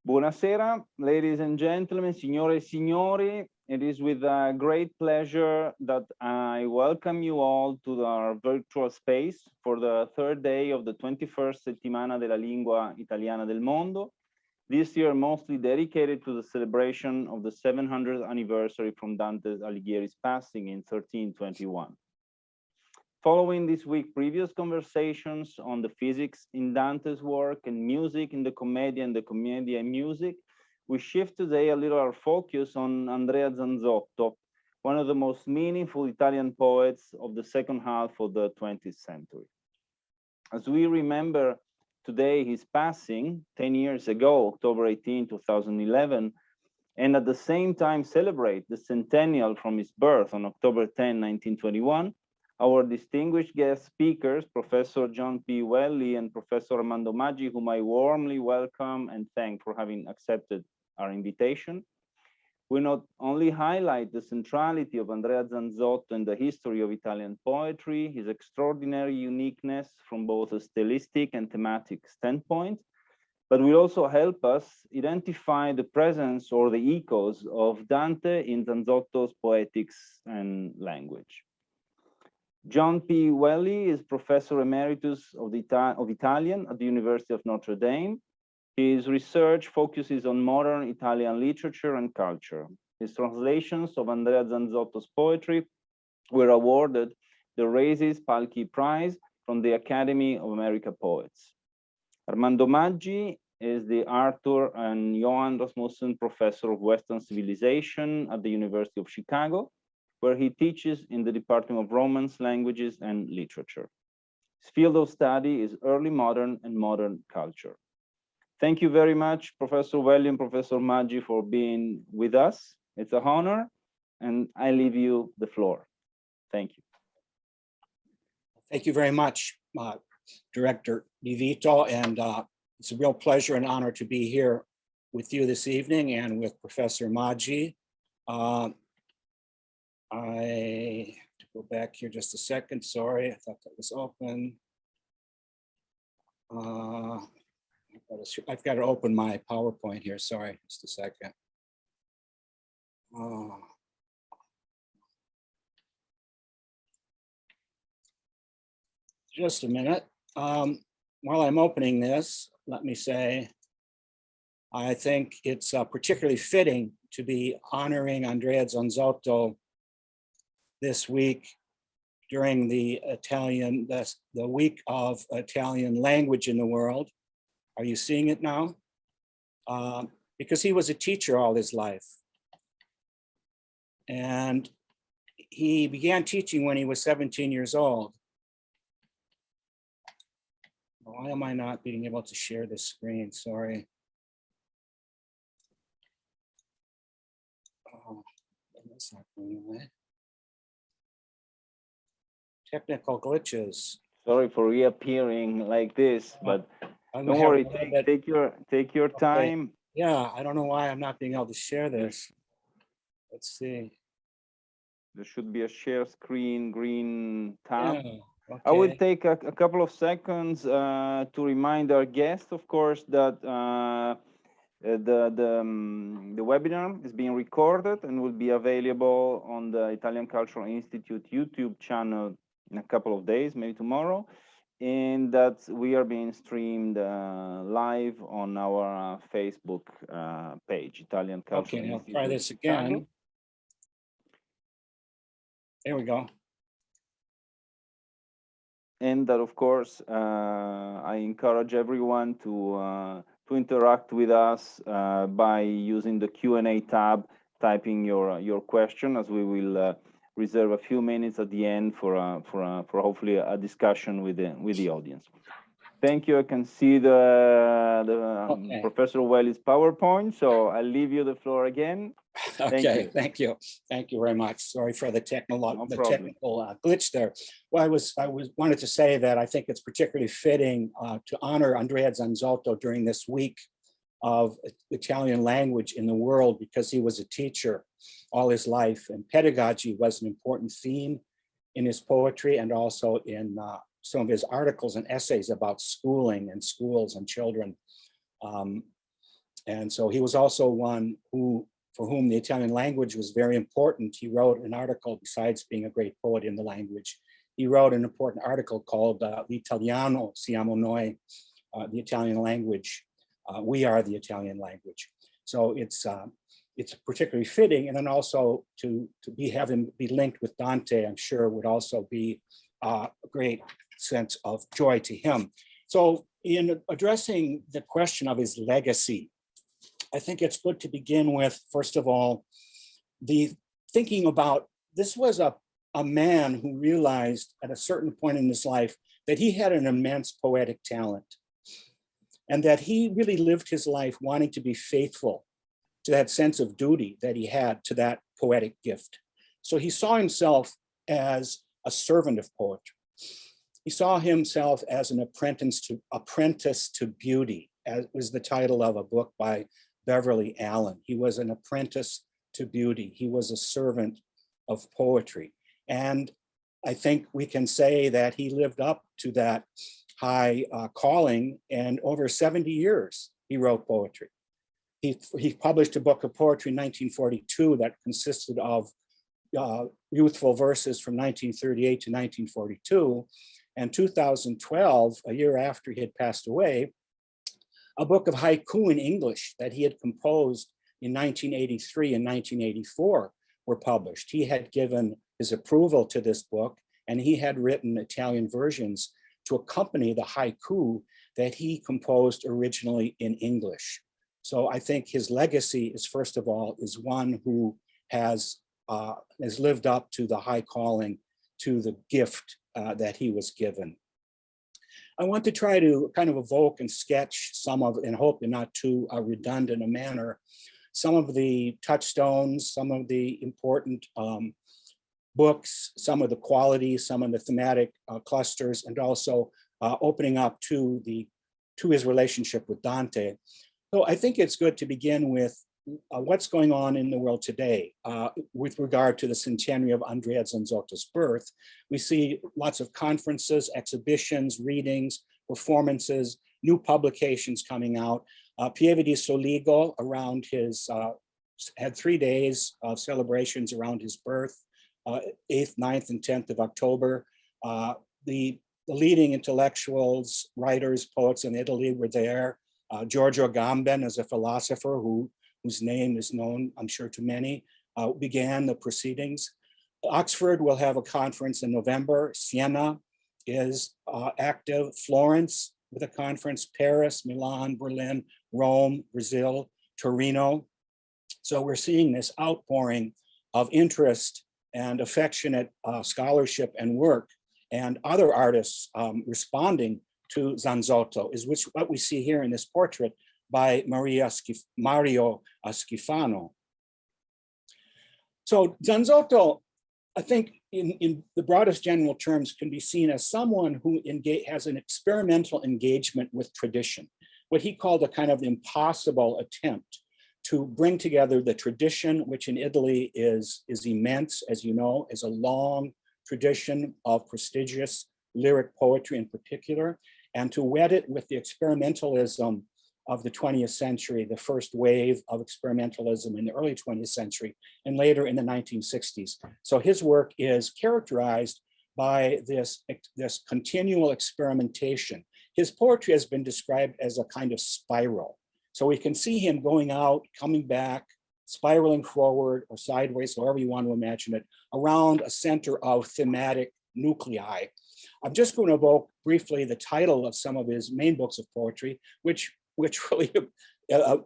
Buonasera, ladies and gentlemen, signore e signori. It is with great pleasure that I welcome you all to our virtual space for the third day of the 21st Settimana della Lingua Italiana del Mondo, this year mostly dedicated to the celebration of the 700th anniversary from Dante Alighieri's passing in 1321. Following this week's previous conversations on the physics in Dante's work and music in the Commedia and the Commedia in music, we shift today a little our focus on Andrea Zanzotto, one of the most meaningful Italian poets of the second half of the 20th century. As we remember today his passing 10 years ago, October 18, 2011, and at the same time celebrate the centennial from his birth on October 10, 1921, our distinguished guest speakers, Professor John P. Welle and Professor Armando Maggi, whom I warmly welcome and thank for having accepted our invitation, will not only highlight the centrality of Andrea Zanzotto in the history of Italian poetry, his extraordinary uniqueness from both a stylistic and thematic standpoint, but will also help us identify the presence or the echoes of Dante in Zanzotto's poetics and language. John P. Welle is Professor Emeritus of Italian at the University of Notre Dame. His research focuses on modern Italian literature and culture. His translations of Andrea Zanzotto's poetry were awarded the Raiziss-Palchi Prize from the Academy of American Poets. Armando Maggi is the Arthur and Joann Rasmussen Professor of Western Civilization at the University of Chicago, where he teaches in the Department of Romance, Languages, and Literature. His field of study is early modern and modern culture. Thank you very much, Professor Welle and Professor Maggi, for being with us. It's an honor, and I leave you the floor. Thank you. Thank you very much, Director Di Vito, and it's a real pleasure and honor to be here with you this evening and with Professor Maggi. I have to go back here just a second. Sorry, I thought that was open. I've got to open my PowerPoint here. Sorry, just a second. Just a minute. While I'm opening this, let me say, I think it's particularly fitting to be honoring Andrea Zanzotto this week during the week of Italian language in the world. Are you seeing it now? Because he was a teacher all his life. And he began teaching when he was 17 years old. Why am I not being able to share this screen? Sorry. Oh, that's not going away. Technical glitches. Sorry for reappearing like this, but don't worry. Take your time. Okay. Yeah, I don't know why I'm not being able to share this. Let's see. There should be a share screen green tab. Yeah, okay. I would take a couple of seconds to remind our guests, of course, that the webinar is being recorded and will be available on the Italian Cultural Institute YouTube channel in a couple of days, maybe tomorrow, and that we are being streamed live on our Facebook page, Italian Cultural Institute. Okay, I'll try this again. Channel. There we go. And that, of course, I encourage everyone to interact with us by using the Q&A tab, typing your question, as we will reserve a few minutes at the end for hopefully a discussion with the audience. Thank you. I can see the Professor Welle's PowerPoint, so I'll leave you the floor again. Okay, thank you very much. Sorry for the technical glitch there. Well, I wanted to say that I think it's particularly fitting to honor Andrea Zanzotto during this week of Italian language in the world, because he was a teacher all his life, and pedagogy was an important theme in his poetry and also in some of his articles and essays about schooling and schools and children. And so he was also one for whom the Italian language was very important. He wrote an article, besides being a great poet in the language, he wrote an important article called L'Italiano siamo noi, the Italian language. We are the Italian language. So it's particularly fitting, and then also to have him be linked with Dante, I'm sure would also be a great sense of joy to him. So in addressing the question of his legacy, I think it's good to begin with, first of all, the thinking about this was a man who realized at a certain point in his life that he had an immense poetic talent, and that he really lived his life wanting to be faithful to that sense of duty that he had to that poetic gift. So he saw himself as a servant of poetry. He saw himself as an apprentice to beauty, as was the title of a book by Beverly Allen. He was an apprentice to beauty. He was a servant of poetry. And I think we can say that he lived up to that high calling, and over 70 years, he wrote poetry. He published a book of poetry in 1942 that consisted of youthful verses from 1938 to 1942. And 2012, a year after he had passed away, a book of haiku in English that he had composed in 1983 and 1984 were published. He had given his approval to this book, and he had written Italian versions to accompany the haiku that he composed originally in English. So I think his legacy is, first of all, is one who has lived up to the high calling, to the gift that he was given. I want to try to kind of evoke and sketch some of, and hope in not too redundant a manner, some of the touchstones, some of the important books, some of the qualities, some of the thematic clusters, and also opening up to his relationship with Dante. So I think it's good to begin with what's going on in the world today with regard to the centenary of Andrea Zanzotto's birth. We see lots of conferences, exhibitions, readings, performances, new publications coming out. Pieve di Soligo around his, had 3 days of celebrations around his birth, 8th, 9th, and 10th of October. The leading intellectuals, writers, poets in Italy were there. Giorgio Agamben, as a philosopher whose name is known, I'm sure, to many, began the proceedings. Oxford will have a conference in November. Siena is active. Florence with a conference. Paris, Milan, Berlin, Rome, Brazil, Torino. So we're seeing this outpouring of interest and affectionate scholarship and work, and other artists responding to Zanzotto, is what we see here in this portrait by Mario Schifano. So Zanzotto, I think in the broadest general terms, can be seen as someone who has an experimental engagement with tradition, what he called a kind of impossible attempt to bring together the tradition, which in Italy is immense, as you know, is a long tradition of prestigious lyric poetry in particular, and to wed it with the experimentalism of the 20th century, the first wave of experimentalism in the early 20th century, and later in the 1960s. So his work is characterized by this continual experimentation. His poetry has been described as a kind of spiral. So we can see him going out, coming back, spiraling forward or sideways, however you want to imagine it, around a center of thematic nuclei. I'm just going to evoke briefly the title of some of his main books of poetry, which really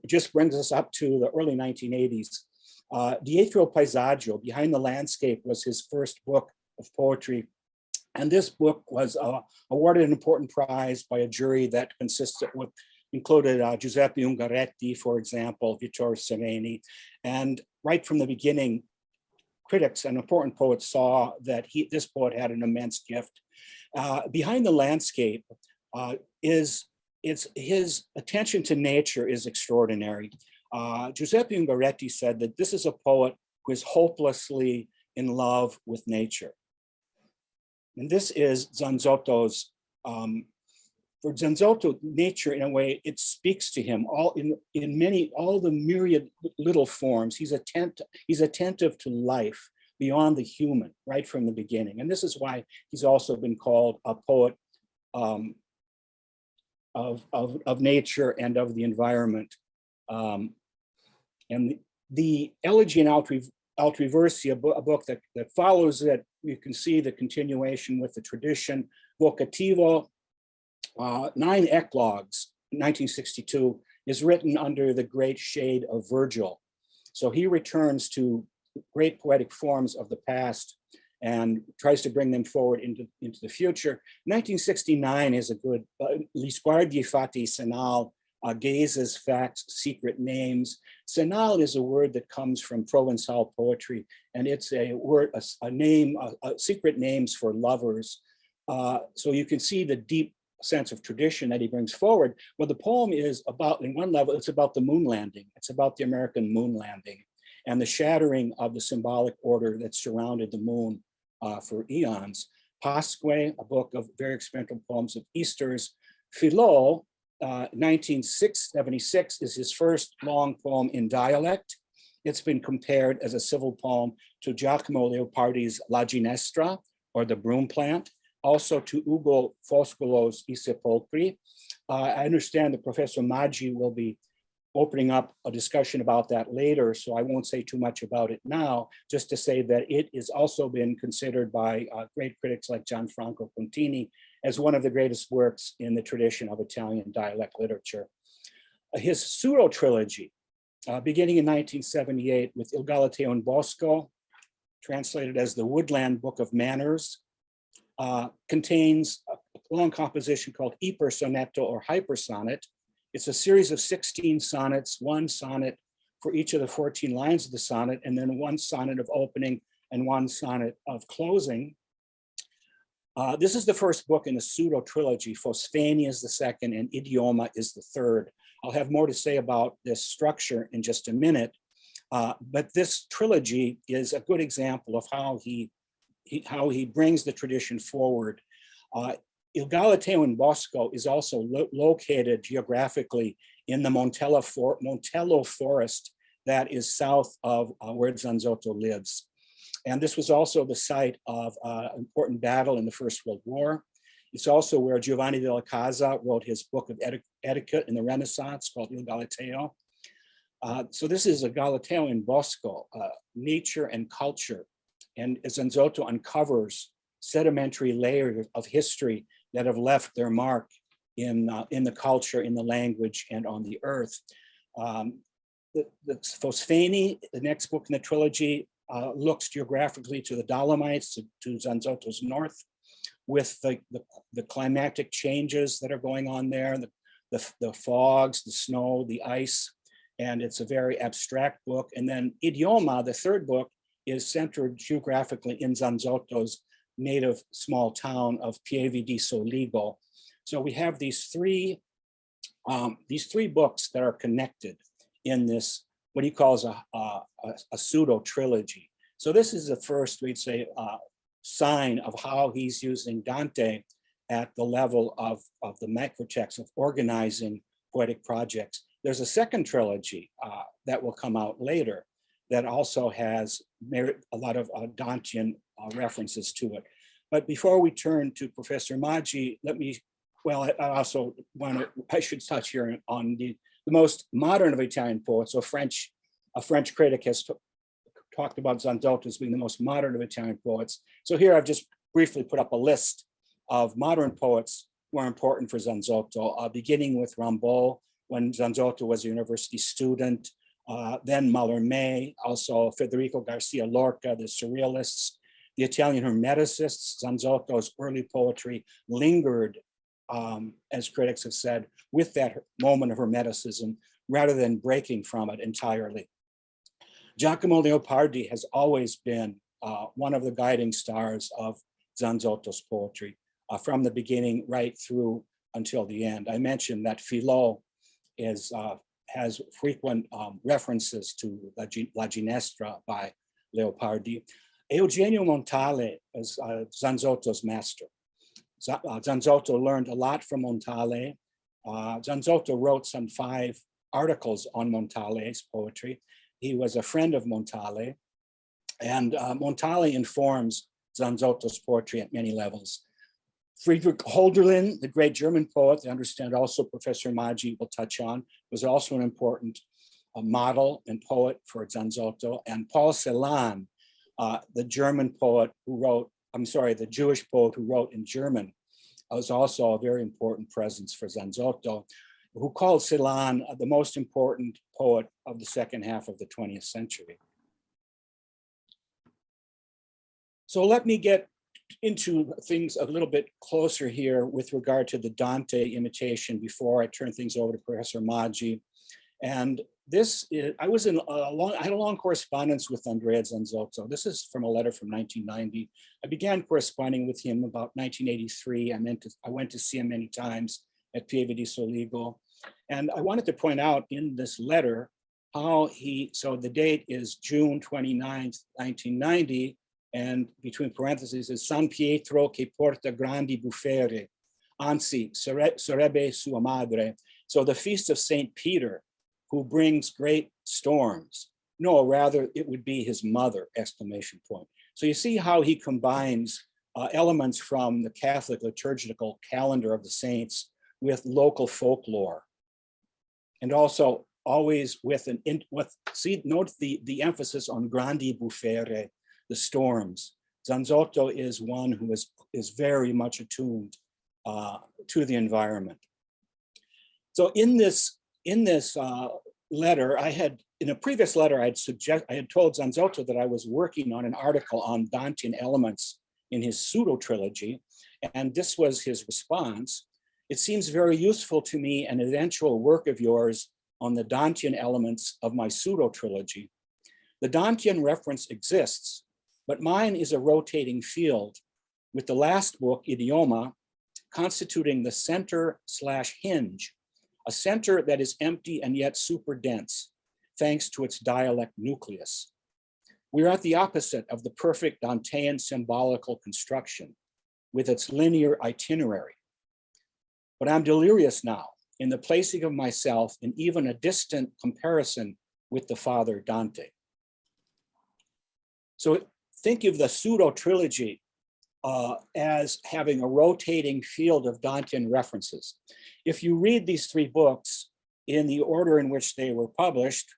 just brings us up to the early 1980s. Dietro Paesaggio, Behind the Landscape, was his first book of poetry. And this book was awarded an important prize by a jury that included Giuseppe Ungaretti, for example, Vittorio Sereni. And right from the beginning, critics and important poets saw that this poet had an immense gift. Behind the Landscape his attention to nature is extraordinary. Giuseppe Ungaretti said that this is a poet who is hopelessly in love with nature. And this is Zanzotto's for Zanzotto, nature, in a way, it speaks to him all the myriad little forms. He's attentive to life beyond the human, right from the beginning. And this is why he's also been called a poet of nature and of the environment. And the Elegy and Altri Versi, a book that follows it, you can see the continuation with the tradition. Vocativo, 9 eclogues, 1962, is written under the great shade of Virgil. So he returns to great poetic forms of the past and tries to bring them forward into the future. 1969 is a good, Gli sguardi fatti senal, gazes, facts, secret names. Senal is a word that comes from Provençal poetry, and it's a word, a name, secret names for lovers. So you can see the deep sense of tradition that he brings forward. Well, the poem is about, in one level, it's about the moon landing. It's about the American moon landing and the shattering of the symbolic order that surrounded the moon for eons. Pasque, a book of very experimental poems of Easters. Philo, 1976 is his first long poem in dialect. It's been compared as a civil poem to Giacomo Leopardi's La Ginestra, or the broom plant, also to Ugo Foscolo's I Sepolcri. I understand that Professor Maggi will be opening up a discussion about that later, so I won't say too much about it now, just to say that it has also been considered by great critics like Gianfranco Contini as one of the greatest works in the tradition of Italian dialect literature. His pseudo-trilogy, beginning in 1978 with Il Galateo in Bosco, translated as the Woodland Book of Manners, contains a long composition called Ipersonetto or Hypersonnet. It's a series of 16 sonnets, 1 sonnet for each of the 14 lines of the sonnet, and then 1 sonnet of opening and 1 sonnet of closing. This is the first book in the pseudo-trilogy. Fosfeni is the second, and Idioma is the third. I'll have more to say about this structure in just a minute, but this trilogy is a good example of how he brings the tradition forward. Il Galateo in Bosco is also located geographically in the Montello forest that is south of where Zanzotto lives. And this was also the site of an important battle in the First World War. It's also where Giovanni della Casa wrote his book of etiquette in the Renaissance called Il Galateo. So this is a Galateo in Bosco, nature and culture. And Zanzotto uncovers sedimentary layers of history that have left their mark in the culture, in the language, and on the earth. The Fosfeni, the next book in the trilogy, looks geographically to the Dolomites, to Zanzotto's north, with the climatic changes that are going on there, the fogs, the snow, the ice, and it's a very abstract book. And then Idioma, the third book, is centered geographically in Zanzotto's native small town of Pieve di Soligo. So we have these three books that are connected in this, what he calls a pseudo trilogy. So this is the first, we'd say, sign of how he's using Dante at the level of the macrotext, of organizing poetic projects. There's a second trilogy that will come out later that also has a lot of Dantean references to it. But before we turn to Professor Maggi, I should touch here on the most modern of Italian poets. So a French critic has talked about Zanzotto as being the most modern of Italian poets. So here I've just briefly put up a list of modern poets who are important for Zanzotto, beginning with Rimbaud, when Zanzotto was a university student, then Mallarmé, also Federico Garcia Lorca, the Surrealists, the Italian Hermeticists. Zanzotto's early poetry lingered, as critics have said, with that moment of Hermeticism rather than breaking from it entirely. Giacomo Leopardi has always been one of the guiding stars of Zanzotto's poetry from the beginning right through until the end. I mentioned that Philo has frequent references to La Ginestra by Leopardi. Eugenio Montale is Zanzotto's master. Zanzotto learned a lot from Montale. Zanzotto wrote some 5 articles on Montale's poetry. He was a friend of Montale, and Montale informs Zanzotto's poetry at many levels. Friedrich Hölderlin, the great German poet, I understand also Professor Maggi will touch on, was also an important model and poet for Zanzotto. And Paul Celan, the German poet who wrote, the Jewish poet who wrote in German, was also a very important presence for Zanzotto, who called Celan the most important poet of the second half of the 20th century. So let me get into things a little bit closer here with regard to the Dante imitation before I turn things over to Professor Maggi. And this is, I had a long correspondence with Andrea Zanzotto. This is from a letter from 1990. I began corresponding with him about 1983. I went to see him many times at Pieve di Soligo. And I wanted to point out in this letter how so the date is June 29th, 1990, and between parentheses is San Pietro che porta grandi bufere, anzi sarebbe sua madre. So the feast of Saint Peter, who brings great storms. No, rather it would be his mother, exclamation point. So you see how he combines elements from the Catholic liturgical calendar of the saints with local folklore. And also always with note the emphasis on grandi bufere, the storms. Zanzotto is one who is very much attuned to the environment. So in this letter, in a previous letter, I had told Zanzotto that I was working on an article on Dantean elements in his pseudo trilogy, and this was his response. It seems very useful to me an eventual work of yours on the Dantean elements of my pseudo trilogy. The Dantean reference exists, but mine is a rotating field, with the last book, Idioma, constituting the center/hinge, a center that is empty and yet super dense, thanks to its dialect nucleus. We're at the opposite of the perfect Dantean symbolical construction, with its linear itinerary. But I'm delirious now in the placing of myself in even a distant comparison with the father Dante. So think of the pseudo trilogy as having a rotating field of Dantean references. If you read these 3 books in the order in which they were published,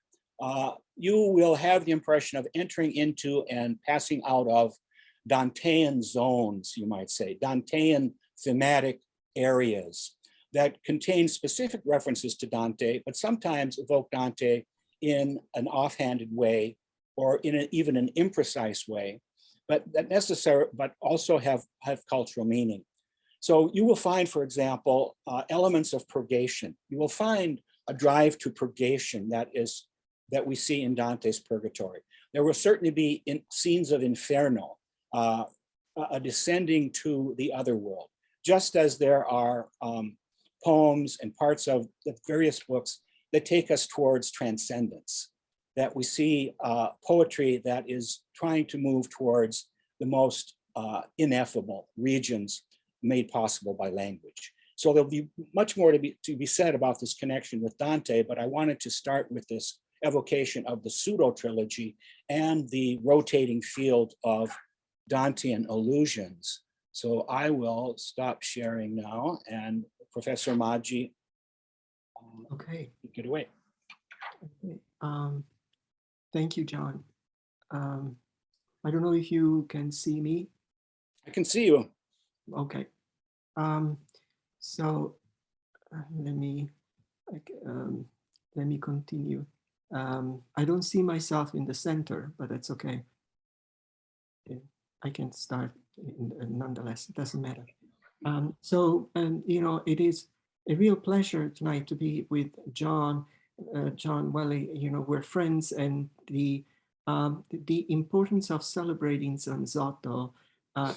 you will have the impression of entering into and passing out of Dantean zones, you might say, Dantean thematic areas that contain specific references to Dante, but sometimes evoke Dante in an offhanded way or in even an imprecise way, but also have cultural meaning. So you will find, for example, elements of purgation. You will find a drive to purgation that we see in Dante's Purgatory. There will certainly be scenes of inferno, a descending to the other world, just as there are poems and parts of the various books that take us towards transcendence, that we see poetry that is trying to move towards the most ineffable regions made possible by language. So there'll be much more to be said about this connection with Dante, but I wanted to start with this evocation of the pseudo trilogy and the rotating field of Dantean allusions. So I will stop sharing now, and Professor Maggi, okay, take it away. Okay. Thank you, John. I don't know if you can see me. I can see you. Okay. So let me continue. I don't see myself in the center, but that's okay. I can start nonetheless. It doesn't matter. You know, it is a real pleasure tonight to be with John Welle. You know, we're friends, and the importance of celebrating Zanzotto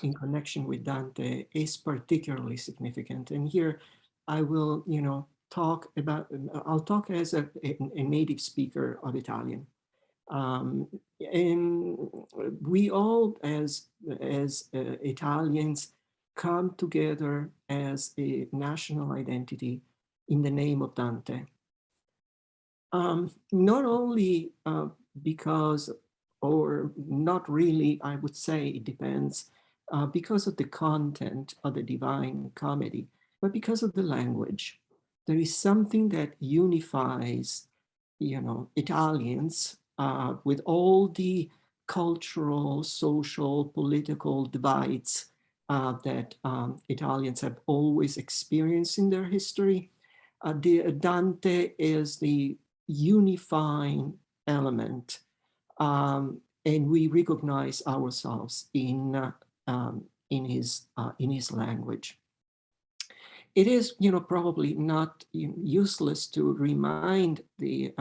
in connection with Dante is particularly significant. And here I will, you know, I'll talk as a native speaker of Italian. And we all, as Italians, come together as a national identity in the name of Dante. Not only because, or not really, I would say it depends, because of the content of the Divine Comedy, but because of the language. There is something that unifies, Italians with all the cultural, social, political divides that Italians have always experienced in their history. Dante is the unifying element, and we recognize ourselves in his language. It is, probably not useless to remind the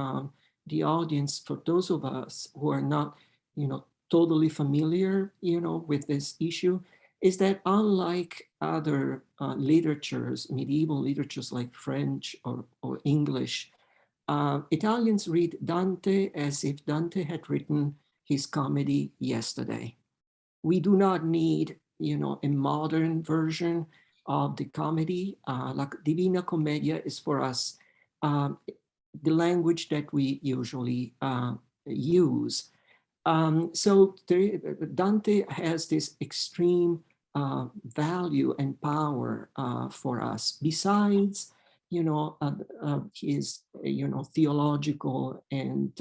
audience, for those of us who are not, totally familiar, with this issue, is that unlike other literatures, medieval literatures like French or English, Italians read Dante as if Dante had written his comedy yesterday. We do not need, a modern version of the comedy. Like Divina Commedia is for us the language that we usually use. So Dante has this extreme value and power for us, besides, his, theological and,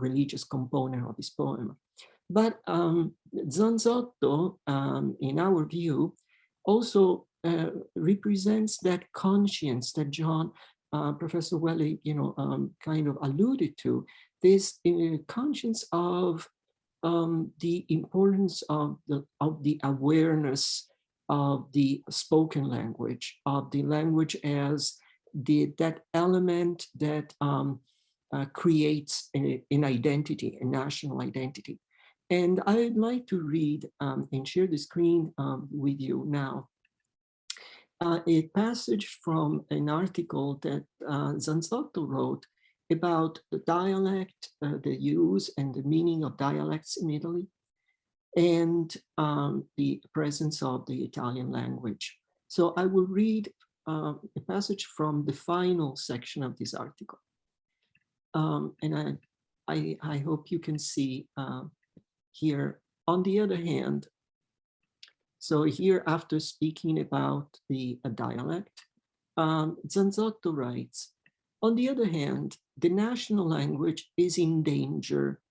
religious component of his poem. But Zanzotto, in our view, also represents that conscience that John, Professor Welle, kind of alluded to, this conscience of the importance of the awareness of the spoken language, of the language as that element that creates an identity, a national identity. And I'd like to read and share the screen with you now. A passage from an article that Zanzotto wrote about the dialect, the use and the meaning of dialects in Italy, and the presence of the Italian language. So I will read a passage from the final section of this article. And I hope you can see here. On the other hand, so here, after speaking about the dialect, Zanzotto writes, on the other hand, the national language is in danger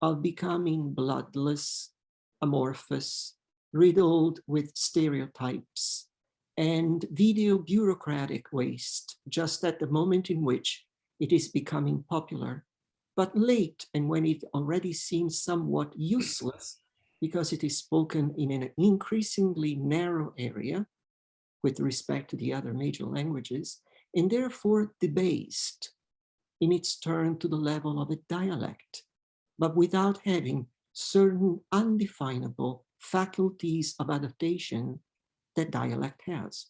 of becoming bloodless, amorphous, riddled with stereotypes, and video bureaucratic waste, just at the moment in which it is becoming popular, but late, and when it already seems somewhat useless because it is spoken in an increasingly narrow area with respect to the other major languages, and therefore debased in its turn to the level of a dialect, but without having certain undefinable faculties of adaptation that dialect has.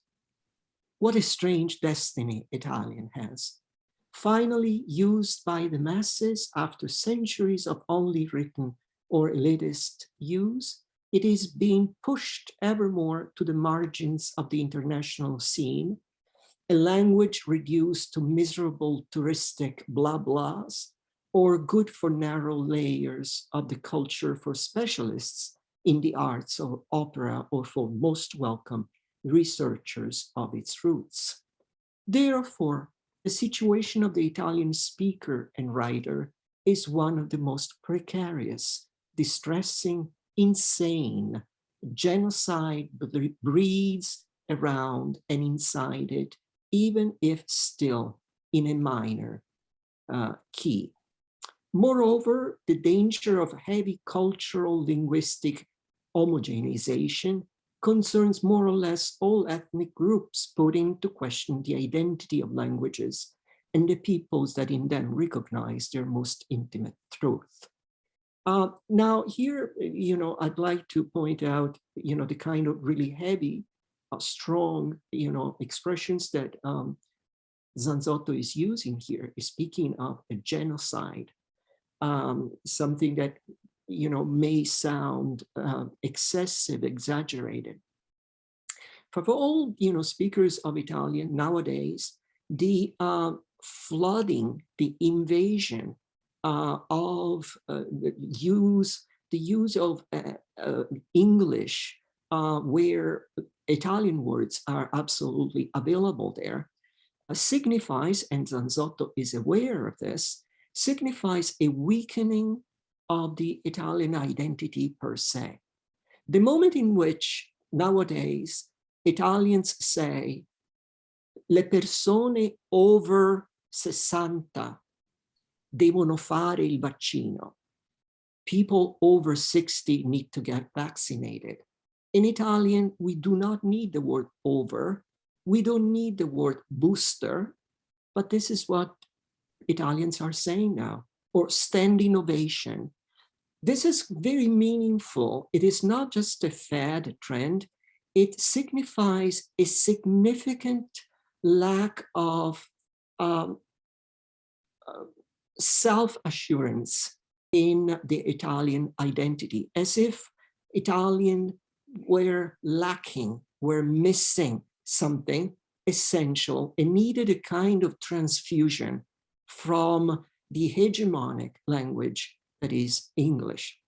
What a strange destiny Italian has. Finally used by the masses after centuries of only written or elitist use, it is being pushed ever more to the margins of the international scene, a language reduced to miserable touristic blah blahs, or good for narrow layers of the culture for specialists in the arts or opera, or for most welcome researchers of its roots. Therefore, the situation of the Italian speaker and writer is one of the most precarious, distressing, insane. Genocide breeds around and inside it, even if still in a minor key. Moreover, the danger of heavy cultural linguistic homogenization concerns more or less all ethnic groups, putting into question the identity of languages and the peoples that in them recognize their most intimate truth. Now here, I'd like to point out, the kind of really heavy, strong, expressions that Zanzotto is using here, is speaking of a genocide, something that may sound excessive, exaggerated. For all, speakers of Italian nowadays, the flooding, the invasion of the use of English, where Italian words are absolutely available there, signifies, and Zanzotto is aware of this, signifies a weakening of the Italian identity per se. The moment in which nowadays Italians say le persone over 60 devono fare il vaccino. People over 60 need to get vaccinated. In Italian, we do not need the word over. We don't need the word booster, but this is what Italians are saying now, or standing ovation. This is very meaningful. It is not just a fad, a trend. It signifies a significant lack of self-assurance in the Italian identity, as if Italian were lacking, were missing something essential and needed a kind of transfusion from the hegemonic language that is English.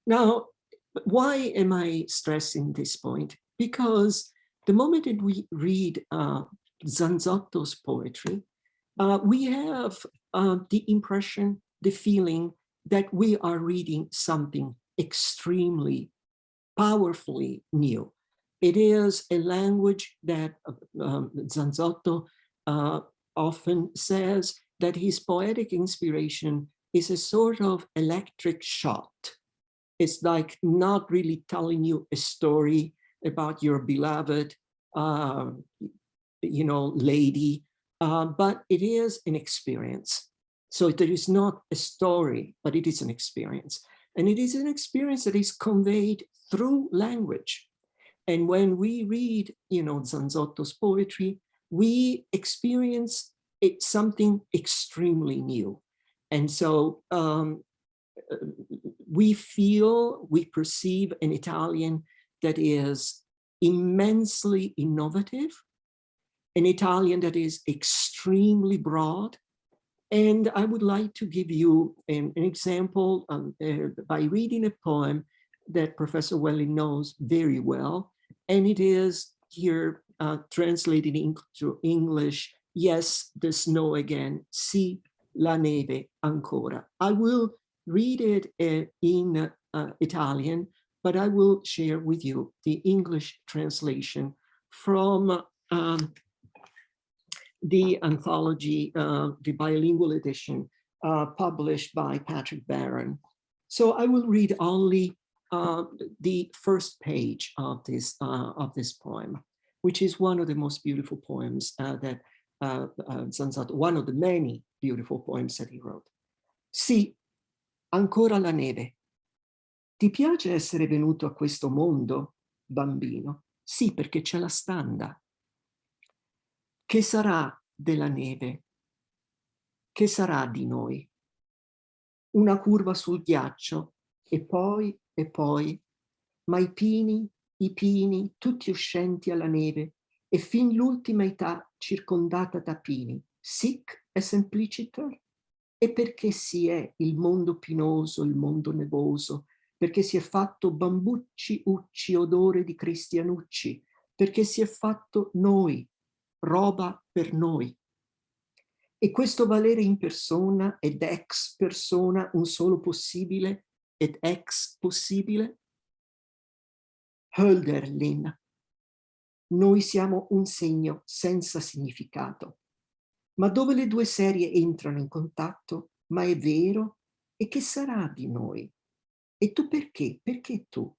Now, why am I stressing this point? Because the moment that we read Zanzotto's poetry, we have the impression, the feeling that we are reading something extremely powerfully new. It is a language that Zanzotto often says that his poetic inspiration is a sort of electric shot. It's like not really telling you a story about your beloved, lady, but it is an experience. So there is not a story, but it is an experience. And it is an experience that is conveyed through language. And when we read, Zanzotto's poetry, we experience something extremely new. And so we perceive an Italian that is immensely innovative, an Italian that is extremely broad. And I would like to give you an example by reading a poem that Professor Welle knows very well. And it is here translated into English, Yes, the Snow Again, Sì, la neve ancora. I will read it in Italian, but I will share with you the English translation from the anthology, the bilingual edition published by Patrick Barron. So I will read only the first page of this poem, which is one of the most beautiful poems that Zanzotto, one of the many beautiful poems that he wrote. Sì, ancora la neve. Ti piace essere venuto a questo mondo, bambino? Sì, perché c'è la standa. Che sarà della neve? Che sarà di noi? Una curva sul ghiaccio e poi, ma i pini, tutti uscenti alla neve e fin l'ultima età circondata da pini. Sic e simpliciter? E perché si è il mondo pinoso, il mondo nevoso? Perché si è fatto bambucci, ucci, odore di cristianucci? Perché si è fatto noi, roba per noi. E questo valere in persona ed ex persona un solo possibile ed ex possibile? Hölderlin. Noi siamo un segno senza significato. Ma dove le due serie entrano in contatto? Ma è vero? E che sarà di noi? E tu perché? Perché tu?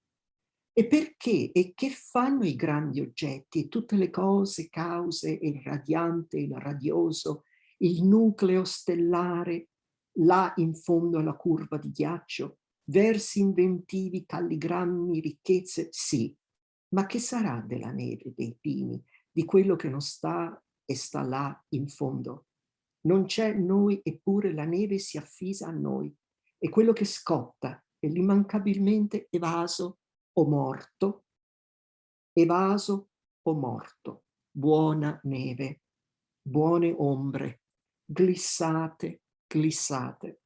E perché? E che fanno i grandi oggetti e tutte le cose, cause, e il radiante, il radioso, il nucleo stellare, là in fondo alla curva di ghiaccio, versi inventivi, calligrammi, ricchezze? Sì, ma che sarà della neve, dei pini, di quello che non sta e sta là in fondo? Non c'è noi, eppure la neve si affisa a noi è quello che scotta, è l'immancabilmente evaso o morto, evaso o morto, buona neve, buone ombre, glissate, glissate.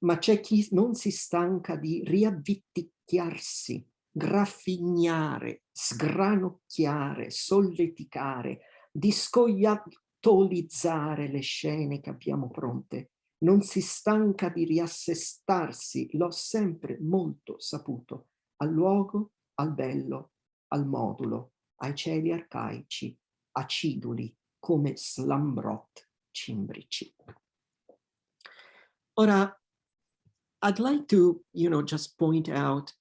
Ma c'è chi non si stanca di riavviticchiarsi, graffignare, sgranocchiare, solleticare, di scoiattolizzare le scene che abbiamo pronte. Non si stanca di riassestarsi, l'ho sempre molto saputo, al luogo, al bello, al modulo, ai cieli arcaici, aciduli come slambrot cimbrici. Ora, I'd like to, just point out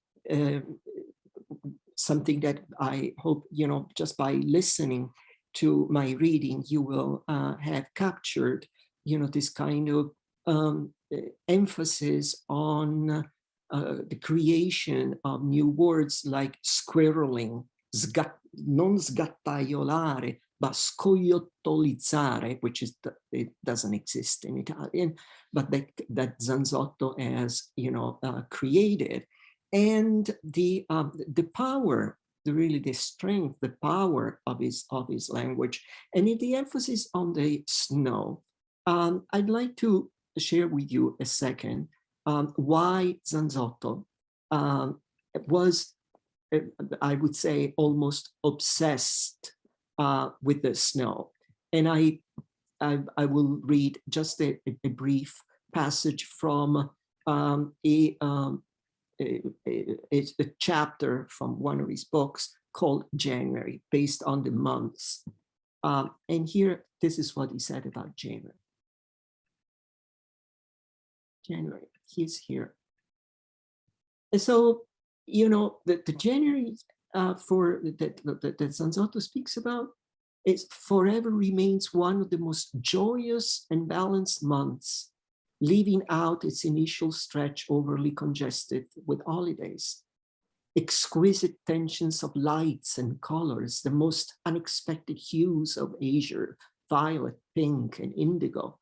something that I hope, just by listening to my reading, you will have captured, this kind of emphasis on the creation of new words like squirreling, non sgattaiolare, but scoiottolizzare, which is, it doesn't exist in Italian, but that Zanzotto has, created. And the power, really the strength, the power of his language, and in the emphasis on the snow. I'd like to share with you a second why Zanzotto was, I would say, almost obsessed with the snow. And I will read just a brief passage from a chapter from one of his books called January, based on the months. And here, this is what he said about January. January, he's here. And so, the January for that Zanzotto speaks about is forever remains one of the most joyous and balanced months, leaving out its initial stretch overly congested with holidays. Exquisite tensions of lights and colors, the most unexpected hues of azure, violet, pink, and indigo,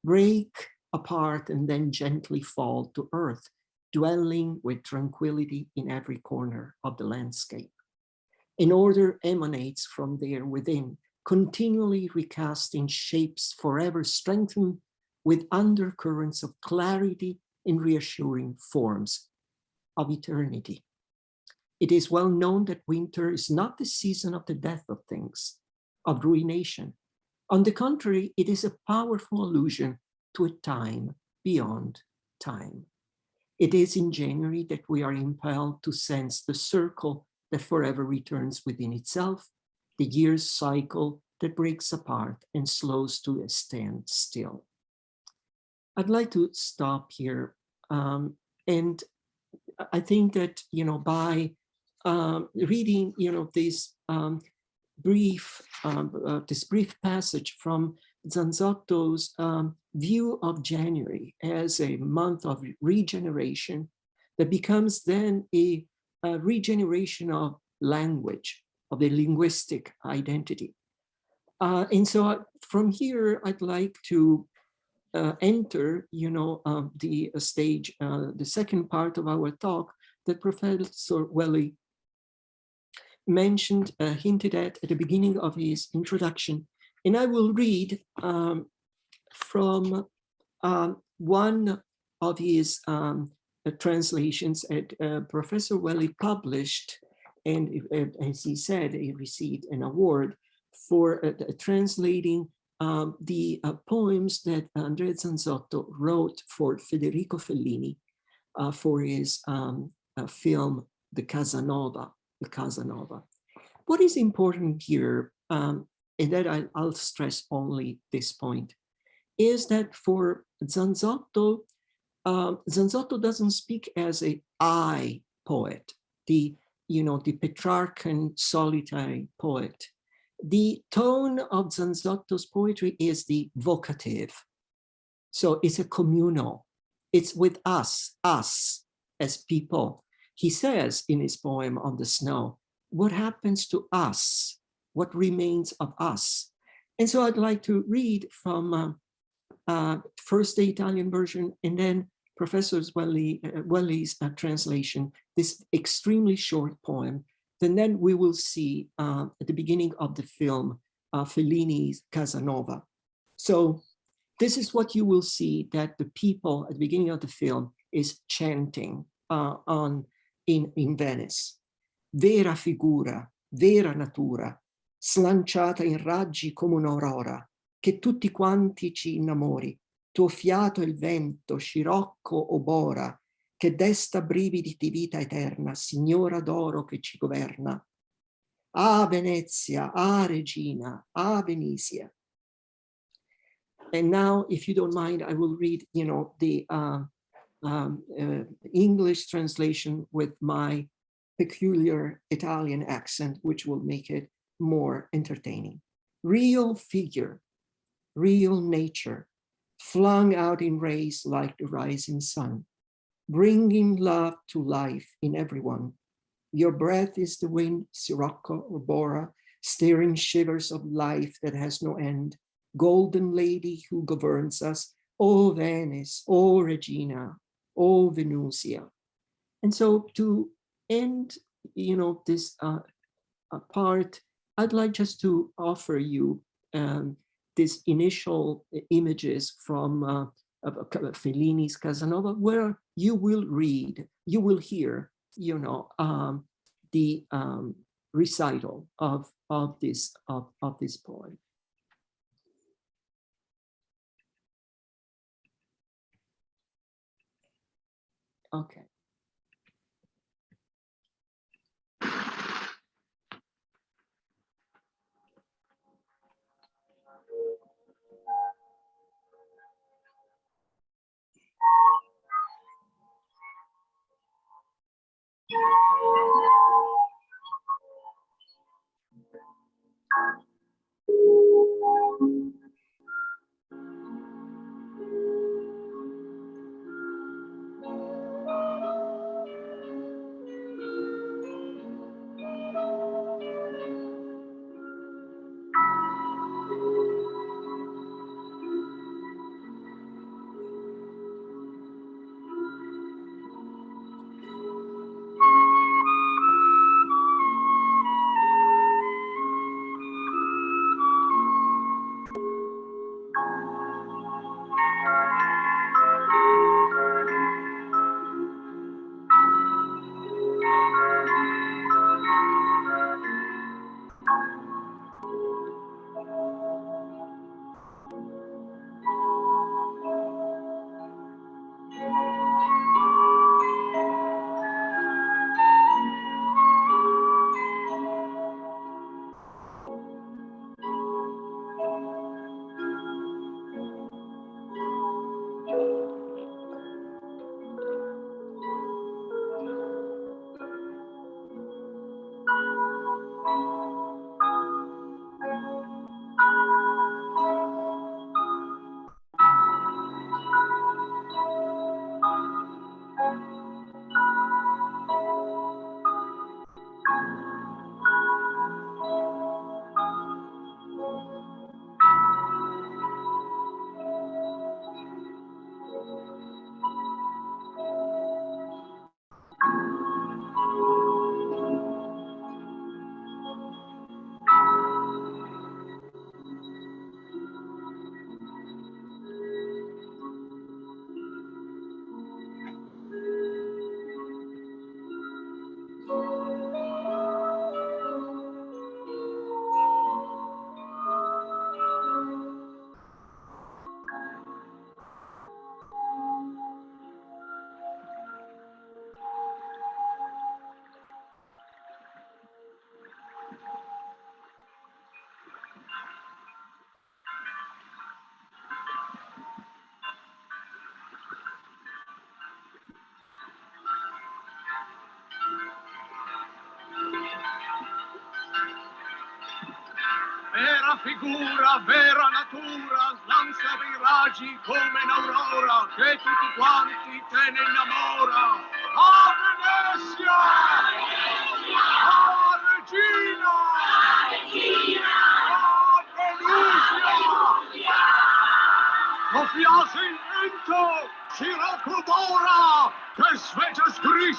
break apart and then gently fall to earth, dwelling with tranquility in every corner of the landscape. An order emanates from there within, continually recasting shapes forever strengthened with undercurrents of clarity in reassuring forms of eternity. It is well known that winter is not the season of the death of things, of ruination. On the contrary, it is a powerful allusion to a time beyond time. It is in January that we are impelled to sense the circle that forever returns within itself, the year's cycle that breaks apart and slows to a standstill. I'd like to stop here. And I think that, by reading, this brief passage from Zanzotto's view of January as a month of regeneration that becomes then a regeneration of language, of the linguistic identity. And so from here, I'd like to enter, the stage, the second part of our talk that Professor Welle mentioned, hinted at the beginning of his introduction. And I will read from one of his translations that Professor Welle published, and as he said, he received an award for translating the poems that Andrea Zanzotto wrote for Federico Fellini for his film, The Casanova. What is important here, and that I'll stress only this point, is that for Zanzotto, Zanzotto doesn't speak as a I poet, the Petrarchan solitary poet. The tone of Zanzotto's poetry is the vocative. So it's a communal. It's with us as people. He says in his poem on the snow, what happens to us? What remains of us? And so I'd like to read from first the Italian version and then Professor Welle's translation, this extremely short poem. Then we will see at the beginning of the film, Fellini's Casanova. So this is what you will see, that the people at the beginning of the film is chanting in Venice. Vera figura, vera natura, slanciata in raggi come un'aurora, che tutti quanti ci innamori. Tuo fiato è il vento, scirocco obora, che desta brividi di vita eterna, signora d'oro che ci governa. Ah Venezia, ah Regina, ah Venezia. And now, if you don't mind, I will read, the English translation with my peculiar Italian accent, which will make it more entertaining. Real figure, real nature, flung out in rays like the rising sun, bringing love to life in everyone. Your breath is the wind, Sirocco or Bora, stirring shivers of life that has no end. Golden lady who governs us, O Venice, O Regina, O Venusia. And so to end, this part, I'd like just to offer you these initial images from Fellini's Casanova, where you will hear, the recital of this poem. Okay. Vera figura, vera natura, lancia dei raggi come un'aurora, che tutti quanti te ne innamora. A Venezia! A Regina! A Venusia! Lo fiato il vento, scirocco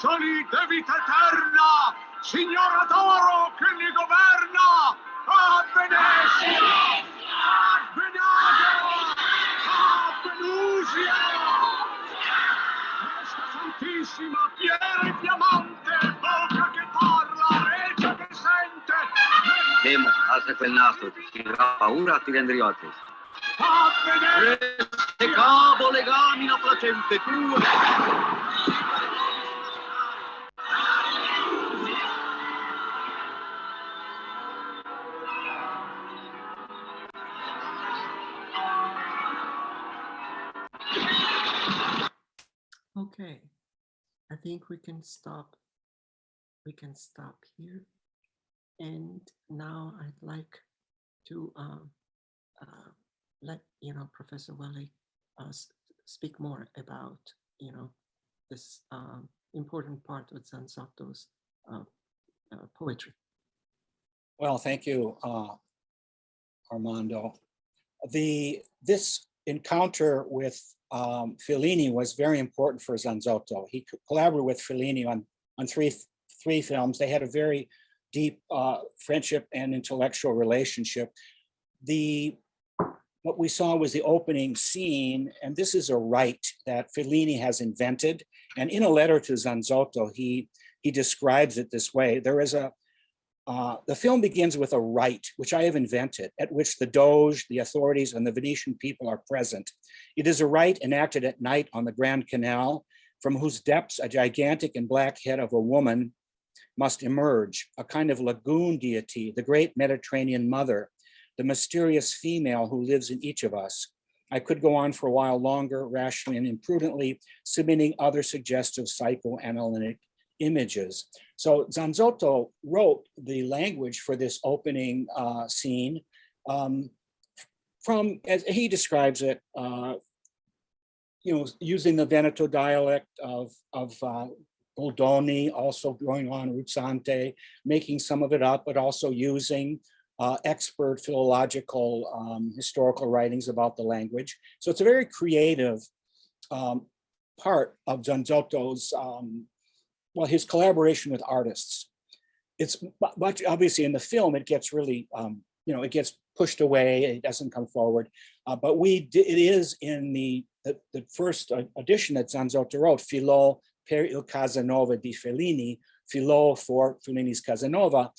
salite vita eterna, signora d'oro che li governa, a Venezia, a Venado, a Venusia. Questa santissima fiera e fiammante, bocca che parla, regia che sente. Nemo, alza quel nastro, ti fa paura, ti rendriote. A Venezia. E cavo legamina placente tua. Okay, I think we can stop. We can stop here. And now I'd like to let Professor Welle speak more about this important part of Zanzotto's poetry. Well, thank you, Armando. This encounter with Fellini was very important for Zanzotto. He collaborated with Fellini on three films. They had a very deep friendship and intellectual relationship. What we saw was the opening scene, and this is a rite that Fellini has invented. And in a letter to Zanzotto, he describes it this way. There is the film begins with a rite, which I have invented, at which the Doge, the authorities, and the Venetian people are present. It is a rite enacted at night on the Grand Canal, from whose depths a gigantic and black head of a woman must emerge, a kind of lagoon deity, the great Mediterranean mother, the mysterious female who lives in each of us. I could go on for a while longer, rationally and imprudently, submitting other suggestive psychoanalytic images. So Zanzotto wrote the language for this opening scene from, as he describes it, using the Veneto dialect of Goldoni, also going on Ruzzante, making some of it up, but also using expert philological historical writings about the language. So it's a very creative part of Zanzotto's his collaboration with artists. It's much, obviously in the film, it gets really, it gets pushed away, it doesn't come forward. But it is in the first edition that Zanzotto wrote, Filò per il Casanova di Fellini, Filò for Fellini's Casanova,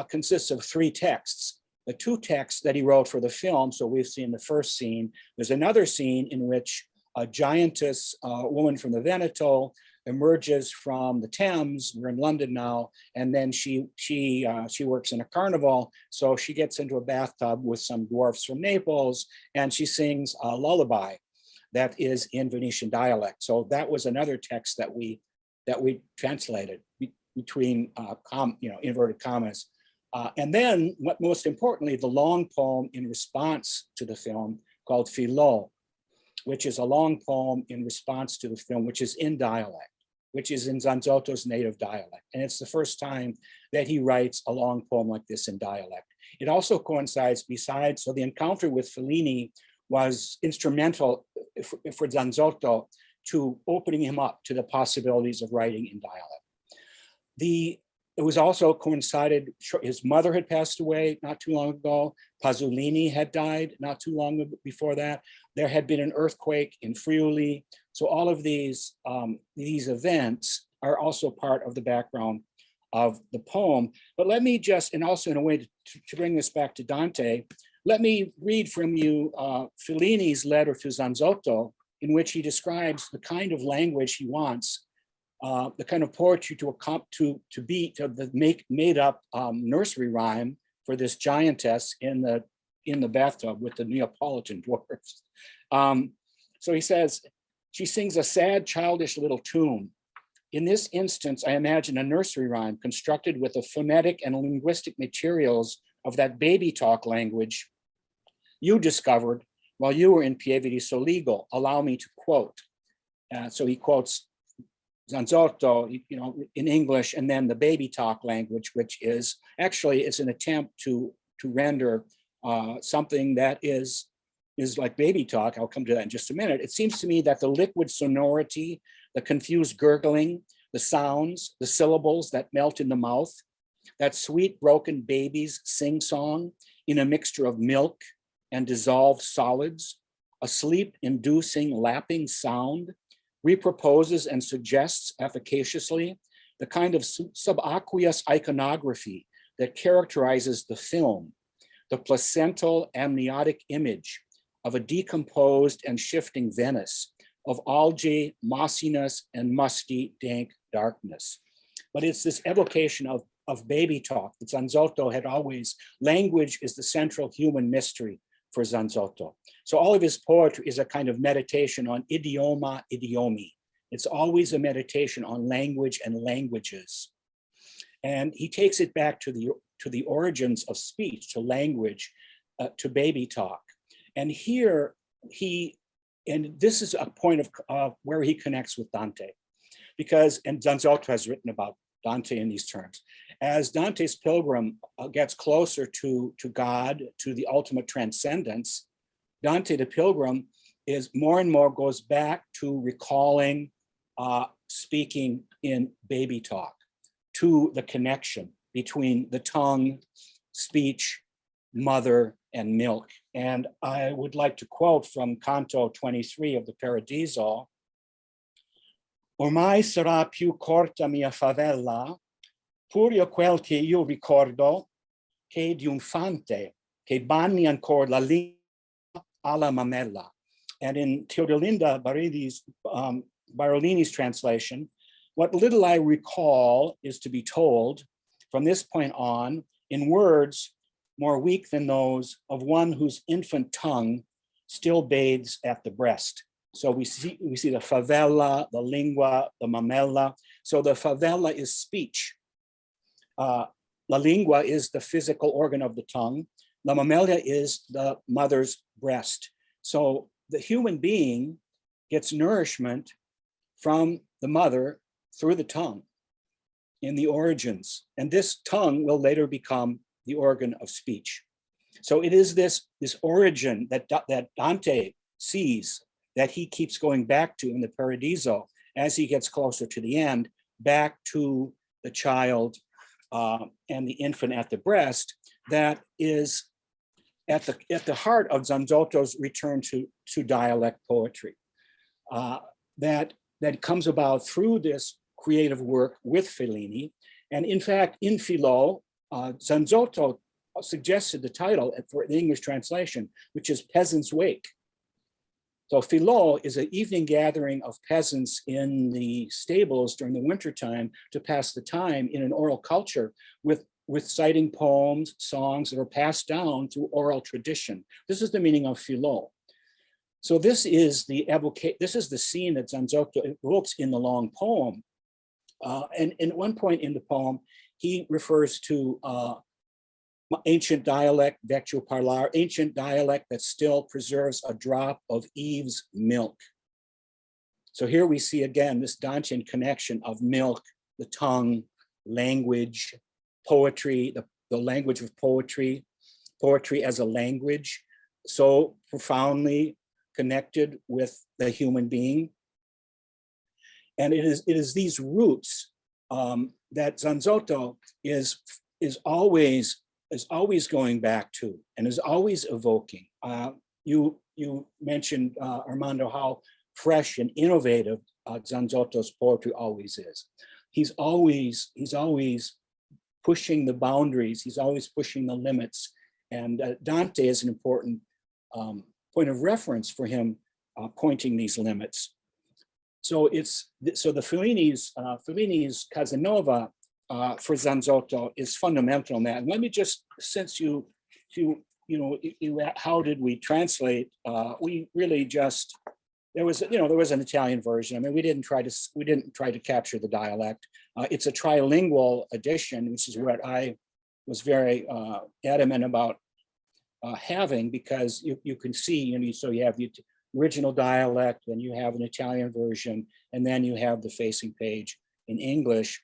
consists of three texts. The two texts that he wrote for the film, so we've seen the first scene. There's another scene in which a giantess, woman from the Veneto, emerges from the Thames. We're in London now, and then she works in a carnival, so she gets into a bathtub with some dwarfs from Naples, and she sings a lullaby that is in Venetian dialect. So that was another text that we translated between inverted commas, and then what most importantly, the long poem in response to the film called Filò, which is a long poem in response to the film, which is in dialect, which is in Zanzotto's native dialect. And it's the first time that he writes a long poem like this in dialect. It also coincides so the encounter with Fellini was instrumental for Zanzotto to opening him up to the possibilities of writing in dialect. It was also coincided, his mother had passed away not too long ago. Pasolini had died not too long before that. There had been an earthquake in Friuli. So all of these events are also part of the background of the poem. But let me just, and also in a way to bring this back to Dante, let me read from you Fellini's letter to Zanzotto, in which he describes the kind of language he wants, the kind of poetry to make made up nursery rhyme for this giantess in the bathtub with the Neapolitan dwarfs. So he says, she sings a sad, childish little tune. In this instance, I imagine a nursery rhyme constructed with the phonetic and linguistic materials of that baby talk language you discovered while you were in Pieve di Soligo. Allow me to quote. So he quotes Zanzotto, in English, and then the baby talk language, which is actually, it's an attempt to render something that is like baby talk. I'll come to that in just a minute. It seems to me that the liquid sonority, the confused gurgling, the sounds, the syllables that melt in the mouth, that sweet broken baby's sing-song in a mixture of milk and dissolved solids, a sleep-inducing lapping sound, reproposes and suggests efficaciously the kind of subaqueous iconography that characterizes the film, the placental amniotic image of a decomposed and shifting Venice, of algae, mossiness, and musty, dank darkness. But it's this evocation of baby talk that Zanzotto had always, language is the central human mystery for Zanzotto. So all of his poetry is a kind of meditation on idioma, idiomi. It's always a meditation on language and languages. And he takes it back to the origins of speech, to language, to baby talk. And here and this is a point of where he connects with Dante, because, and Zanzotto has written about Dante in these terms. As Dante's pilgrim gets closer to God, to the ultimate transcendence, Dante the pilgrim is more and more goes back to recalling speaking in baby talk, to the connection between the tongue, speech, mother, and milk. And I would like to quote from Canto 23 of the Paradiso: "Ormai sarà più corta mia favella, pur io quel che io ricordo, che di un fante che bagni ancora la lingua alla mamella." And in Teodolinda Barolini's translation, "What little I recall is to be told from this point on in words more weak than those of one whose infant tongue still bathes at the breast." So we see the favela, the lingua, the mamella. So the favela is speech. La lingua is the physical organ of the tongue. La mamella is the mother's breast. So the human being gets nourishment from the mother through the tongue in the origins. And this tongue will later become the organ of speech. So it is this origin that Dante sees, that he keeps going back to in the Paradiso as he gets closer to the end, back to the child and the infant at the breast, that is at the heart of Zanzotto's return to dialect poetry. That comes about through this creative work with Fellini. And in fact, in Philo, Zanzotto suggested the title for the English translation, which is Peasant's Wake. So Philo is an evening gathering of peasants in the stables during the wintertime to pass the time in an oral culture with citing poems, songs that are passed down through oral tradition. This is the meaning of Philo. So this is the scene that Zanzotto evokes in the long poem. And at one point in the poem, he refers to ancient dialect, vecchio parlare, ancient dialect that still preserves a drop of Eve's milk. So here we see again this Dantean connection of milk, the tongue, language, poetry, the language of poetry, poetry as a language, so profoundly connected with the human being. And it is these roots that Zanzotto is always going back to and is always evoking. You mentioned, Armando, how fresh and innovative Zanzotto's poetry always is. He's always pushing the boundaries. He's always pushing the limits. And Dante is an important point of reference for him pointing these limits. So the Fellini's Casanova for Zanzotto is fundamental in that. And let me just, since you how did we translate? We really just, there was an Italian version. I mean, we didn't try to capture the dialect. It's a trilingual edition, which is what I was very adamant about having, because you can see, so you have the original dialect, then you have an Italian version, and then you have the facing page in English.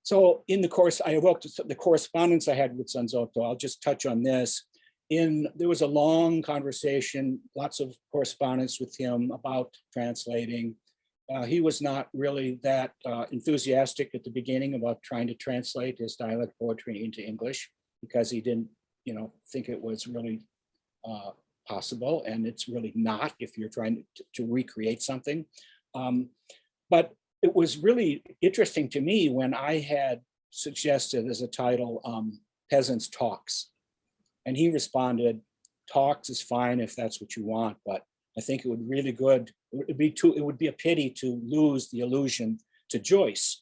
So in the course, I evoked the correspondence I had with Zanzotto. I'll just touch on this. There was a long conversation, lots of correspondence with him about translating. He was not really that enthusiastic at the beginning about trying to translate his dialect poetry into English because he didn't, think it was really possible, and it's really not if you're trying to recreate something. But it was really interesting to me when I had suggested as a title, Peasants' Talks, and he responded, "Talks is fine if that's what you want, but I think it would really good. It would be a pity to lose the allusion to Joyce."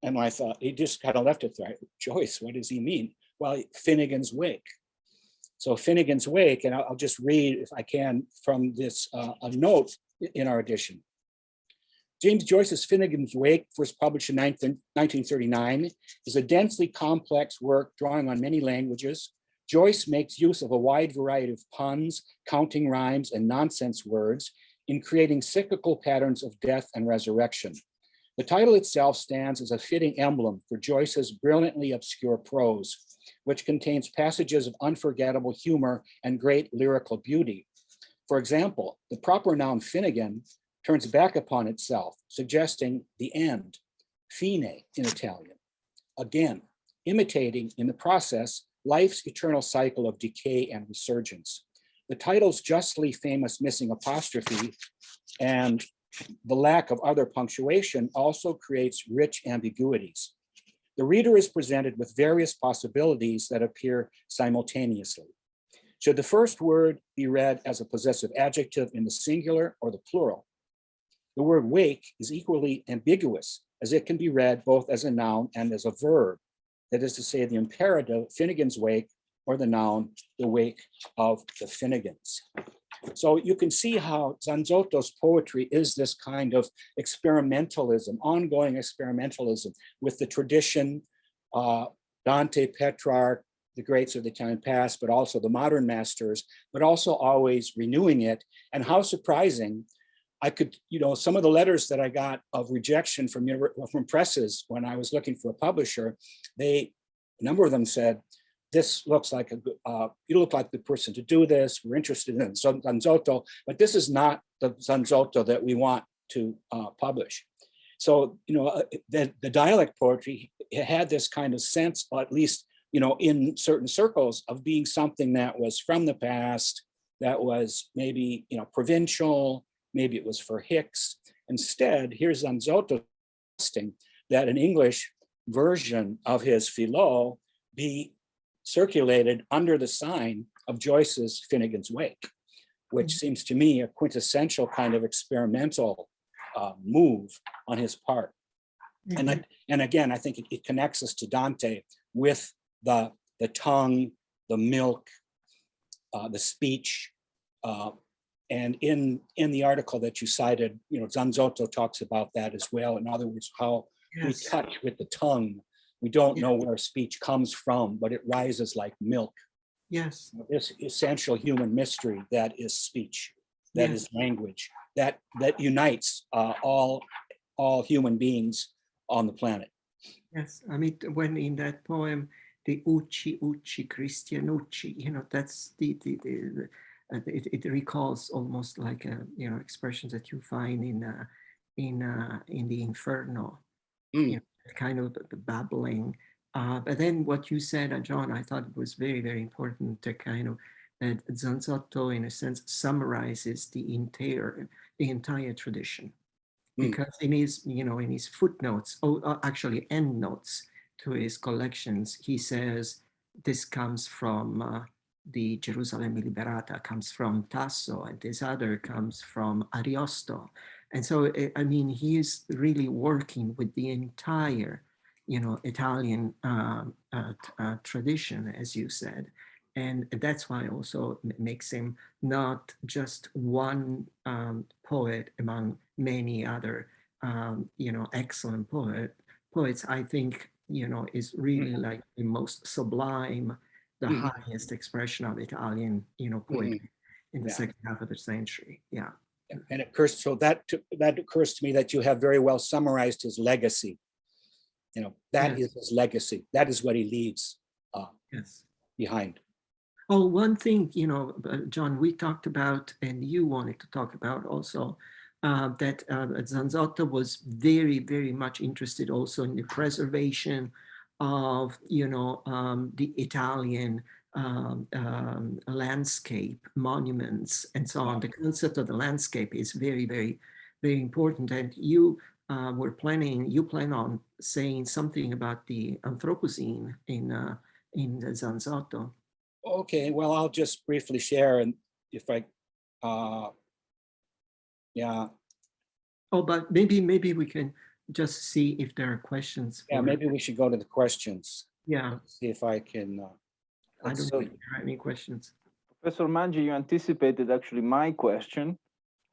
And I thought he just kind of left it there. Joyce, what does he mean? Well, Finnegan's Wake. So Finnegan's Wake, and I'll just read if I can from this a note in our edition. James Joyce's Finnegan's Wake, first published in 1939, is a densely complex work drawing on many languages. Joyce makes use of a wide variety of puns, counting rhymes, and nonsense words in creating cyclical patterns of death and resurrection. The title itself stands as a fitting emblem for Joyce's brilliantly obscure prose, which contains passages of unforgettable humor and great lyrical beauty. For example, the proper noun Finnegan turns back upon itself, suggesting the end, fine in Italian. Again, imitating in the process life's eternal cycle of decay and resurgence. The title's justly famous missing apostrophe and the lack of other punctuation also creates rich ambiguities. The reader is presented with various possibilities that appear simultaneously. Should the first word be read as a possessive adjective in the singular or the plural? The word wake is equally ambiguous, as it can be read both as a noun and as a verb. That is to say, the imperative, Finnegan's Wake, or the noun, the wake of the Finnegans. So you can see how Zanzotto's poetry is this kind of experimentalism, ongoing experimentalism with the tradition, Dante, Petrarch, the greats of the Italian past, but also the modern masters, but also always renewing it. And how surprising, I could, some of the letters that I got of rejection from presses when I was looking for a publisher, a number of them said, "This looks like you look like the person to do this. We're interested in Zanzotto, but this is not the Zanzotto that we want to publish." So, the dialect poetry had this kind of sense, or at least, in certain circles, of being something that was from the past, that was maybe, provincial, maybe it was for Hicks. Instead, here's Zanzotto suggesting that an English version of his Philo be circulated under the sign of Joyce's Finnegan's Wake, which seems to me a quintessential kind of experimental move on his part. And again, I think it connects us to Dante with the tongue, the milk, the speech. And in the article that you cited, Zanzotto talks about that as well. In other words, how we touch with the tongue. We don't know where speech comes from, but it rises like milk. Yes. This essential human mystery that is speech, that is language, that unites all human beings on the planet. Yes, I mean, when in that poem, the Ucci Cristianucci, that's it recalls almost like expressions that you find in the Inferno, kind of the babbling. But then what you said, John, I thought it was very, very important to kind of that Zanzotto, in a sense, summarizes the entire tradition, because in his footnotes, actually endnotes to his collections, he says this comes from the Gerusalemme Liberata, comes from Tasso, and this other comes from Ariosto. And so, I mean, he is really working with the entire, Italian tradition, as you said. And that's why also makes him not just one poet among many other, excellent poets. I think, is really like the most sublime, the highest expression of Italian, poetry in the second half of the century. Yeah. And it occurs, so that occurs to me that you have very well summarized his legacy. That is his legacy. That is what he leaves behind. Oh, one thing, John, we talked about, and you wanted to talk about also, that Zanzotto was very, very much interested also in the preservation of, the Italian landscape, monuments, and so on. The concept of the landscape is very, very, very important. And you plan on saying something about the Anthropocene in the Zanzotto. Okay, well, I'll just briefly share, and if I, yeah. Oh, but maybe we can just see if there are questions. Yeah, maybe we should go to the questions. Yeah. Let's see if I can. I don't know if there are any questions. Professor Maggi, you anticipated actually my question.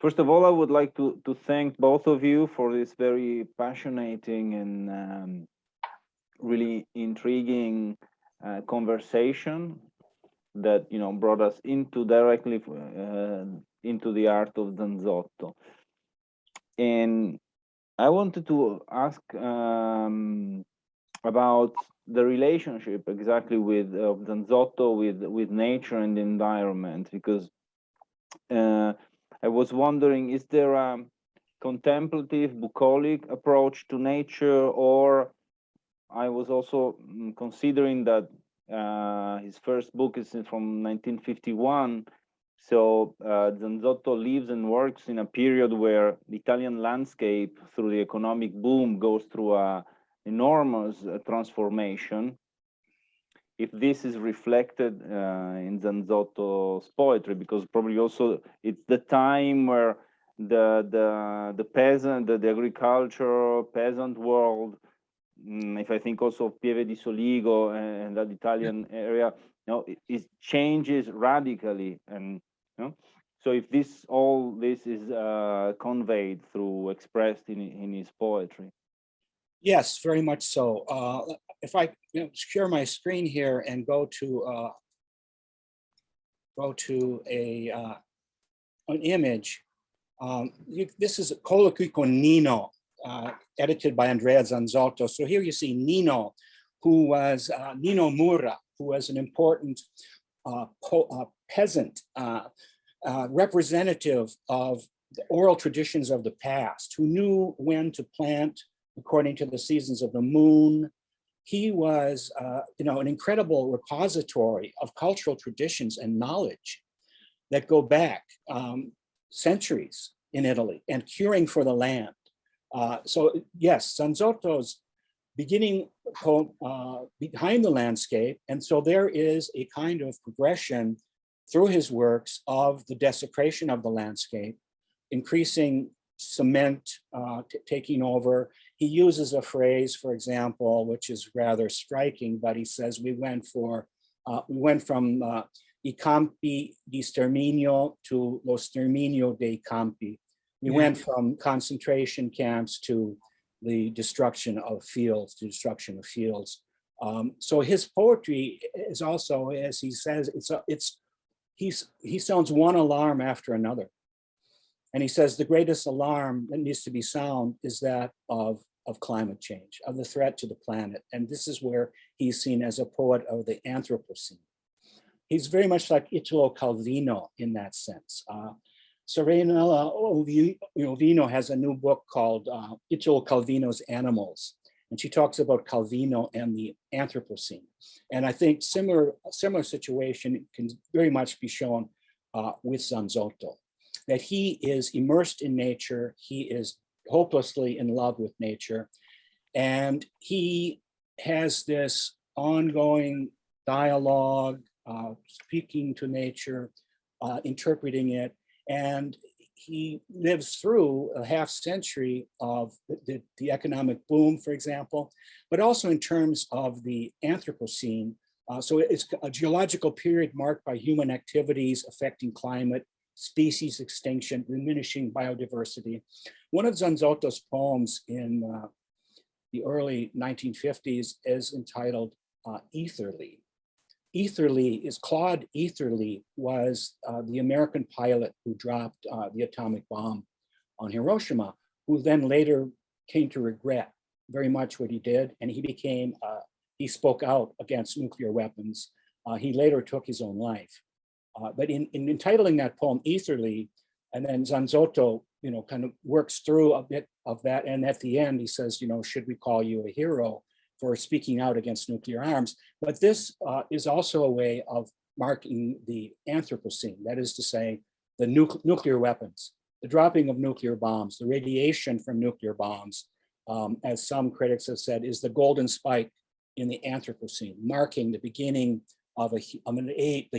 First of all, I would like to thank both of you for this very passionate and really intriguing conversation that brought us directly into the art of Zanzotto. And I wanted to ask about the relationship exactly with Zanzotto with nature and the environment, because I was wondering, is there a contemplative, bucolic approach to nature, or I was also considering that his first book is from 1951. So Zanzotto lives and works in a period where the Italian landscape, through the economic boom, goes through a enormous transformation. If this is reflected in Zanzotto's poetry, because probably also it's the time where the peasant, the agricultural peasant world, if I think also of Pieve di Soligo and that Italian area, it changes radically, and so if all this is conveyed through, expressed in his poetry. Yes, very much so. If I share my screen here and go to an image, this is Colloqui con Nino, edited by Andrea Zanzotto. So here you see Nino, who was Nino Mura, who was an important peasant, representative of the oral traditions of the past, who knew when to plant according to the seasons of the moon. He was, an incredible repository of cultural traditions and knowledge that go back centuries in Italy, and curing for the land. So yes, Zanzotto's beginning behind the landscape, and so there is a kind of progression through his works of the desecration of the landscape, increasing cement taking over. He uses a phrase, for example, which is rather striking, but he says we went from I campi di sterminio to lo sterminio dei campi. We went from concentration camps to the destruction of fields, So his poetry is also, as he says, he sounds one alarm after another. And he says the greatest alarm that needs to be sound is that of climate change, of the threat to the planet. And this is where he's seen as a poet of the Anthropocene. He's very much like Italo Calvino in that sense. Serenella Ovino has a new book called Italo Calvino's Animals, and she talks about Calvino and the Anthropocene. And I think similar situation can very much be shown with Zanzotto, that he is immersed in nature, he is hopelessly in love with nature, and he has this ongoing dialogue, speaking to nature, interpreting it, and he lives through a half century of the economic boom, for example, but also in terms of the Anthropocene. So it's a geological period marked by human activities affecting climate, species extinction, diminishing biodiversity. One of Zanzotto's poems in the early 1950s is entitled Etherly. Claude Etherly was the American pilot who dropped the atomic bomb on Hiroshima, who then later came to regret very much what he did, and he spoke out against nuclear weapons. He later took his own life. But in entitling that poem Etherly, and then Zanzotto kind of works through a bit of that. And at the end, he says, should we call you a hero for speaking out against nuclear arms? But this is also a way of marking the Anthropocene, that is to say, the nuclear weapons, the dropping of nuclear bombs, the radiation from nuclear bombs, as some critics have said, is the golden spike in the Anthropocene, marking the beginning of the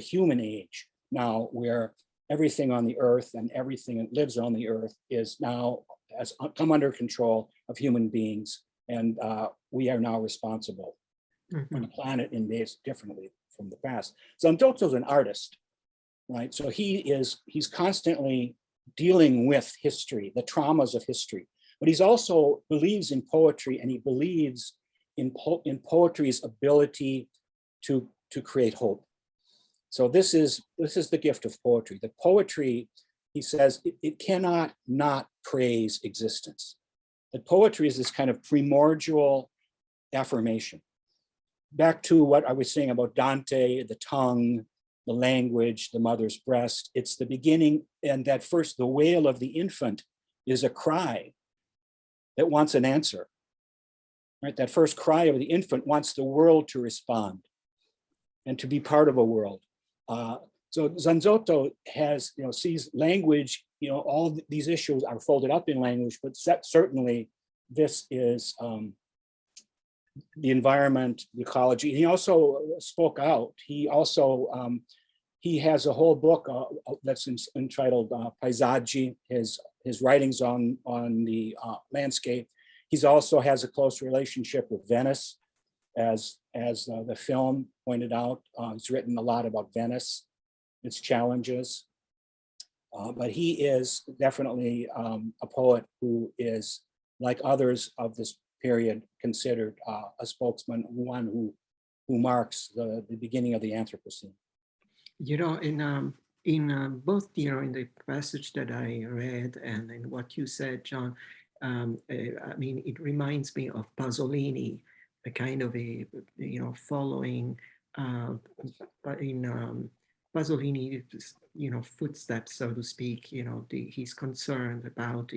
human age now, where everything on the earth and everything that lives on the earth is now has come under control of human beings, and we are now responsible. When the planet invades differently from the past. Zanzotto is an artist, right? So he's constantly dealing with history, the traumas of history, but he's also believes in poetry, and he believes in poetry's ability to create hope. So this is the gift of poetry. The poetry, he says, it cannot not praise existence. That poetry is this kind of primordial affirmation. Back to what I was saying about Dante, the tongue, the language, the mother's breast, it's the beginning, and that first, the wail of the infant is a cry that wants an answer, right? That first cry of the infant wants the world to respond and to be part of a world. So Zanzotto has, sees language, all these issues are folded up in language, but certainly this is the environment, the ecology. He also spoke out. He also, he has a whole book that's entitled Paesaggi, his writings on the landscape. He's also has a close relationship with Venice, as the film pointed out. He's written a lot about Venice, its challenges. But he is definitely a poet who is, like others of this period, considered a spokesman, one who marks the beginning of the Anthropocene. In both, in the passage that I read and in what you said, John, it reminds me of Pasolini, a kind of a, following in Pasolini's, footsteps, so to speak. He's concerned about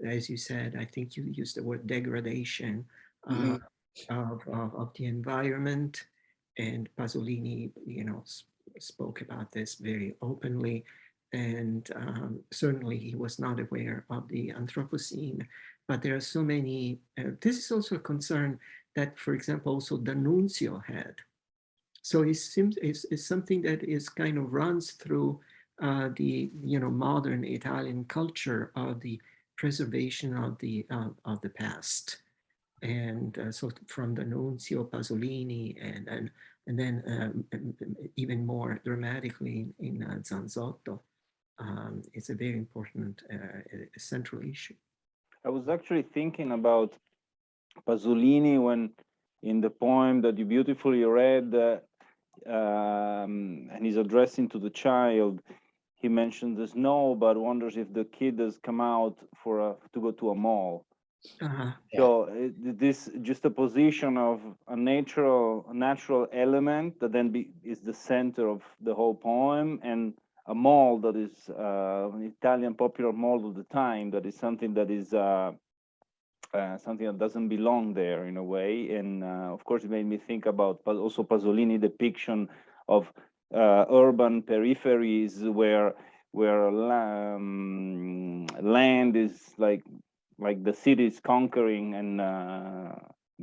as you said, I think you used the word degradation of the environment, and Pasolini, spoke about this very openly, and certainly he was not aware of the Anthropocene. But there are so many. This is also a concern that, for example, also D'Annunzio had. So it seems it's something that is kind of runs through the modern Italian culture of the preservation of the past, and so from D'Annunzio, Pasolini, and then even more dramatically in Zanzotto, it's a very important central issue. I was actually thinking about Pasolini when, in the poem that you beautifully read, and he's addressing to the child, he mentioned the snow, but wonders if the kid has come out to go to a mall. So this juxtaposition of a natural element that then is the center of the whole poem, and a mall that is an Italian popular mall of the time, that is something that is something that doesn't belong there in a way. And of course, it made me think about also Pasolini depiction of urban peripheries where land is like the city is conquering and